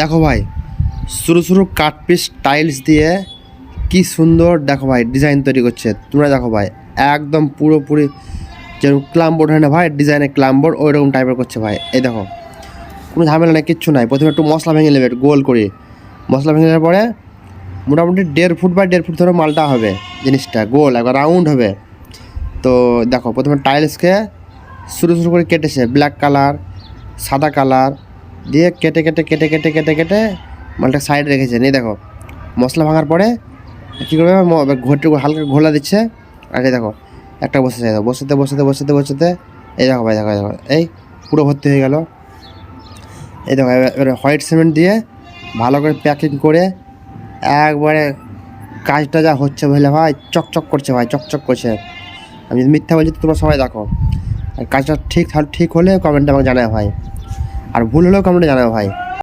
দেখো ভাই, সরু সরু কাট পিস টাইলস দিয়ে কি সুন্দর দেখো ভাই ডিজাইন তৈরি করছে। তোমরা দেখো ভাই, একদম পুরোপুরি যেরকম ক্লামবোর্ড হয় না ভাই, ডিজাইনের ক্লামবোর্ড ওই রকম টাইপের করছে ভাই। এই দেখো, কোনো ঝামেলা নেই, কিচ্ছু নাই। প্রথমে একটু মশলা ভেঙে নেবে গোল করে। মশলা ভেঙে নেওয়ার পরে মোটামুটি 1.5 ফুট বাই 1.5 ফুট ধরে মালটা হবে, জিনিসটা গোল একবার রাউন্ড হবে। তো দেখো, প্রথমে টাইলসকে শুরু শুরু করে কেটেছে, ব্ল্যাক কালার, সাদা কালার দিয়ে কেটে কেটে কেটে কেটে কেটে কেটে মালটা সাইড রেখেছে। নিয়ে দেখো, মশলা ভাঙার পরে কী করবে, ঘরটি হালকা ঘোলা দিচ্ছে। আর এই দেখো, একটা বসেছে, বসাতে বসাতে বসাতে বসাতে এই দেখো ভাই, দেখো দেখো, এই পুরো ভর্তি হয়ে গেল। এই দেখো, এবারে হোয়াইট সিমেন্ট দিয়ে ভালো করে প্যাকিং করে একবারে কাজটা যা হচ্ছে বুঝলে ভাই, চকচক করছে ভাই, চকচক করছে। আমি যদি মিথ্যা বলছি তো তোমরা সবাই দেখো। আর কাজটা ঠিক হলে কমেন্টে আমাকে জানাও ভাই, আর ভুল হলেও কমেন্টে জানাও ভাই।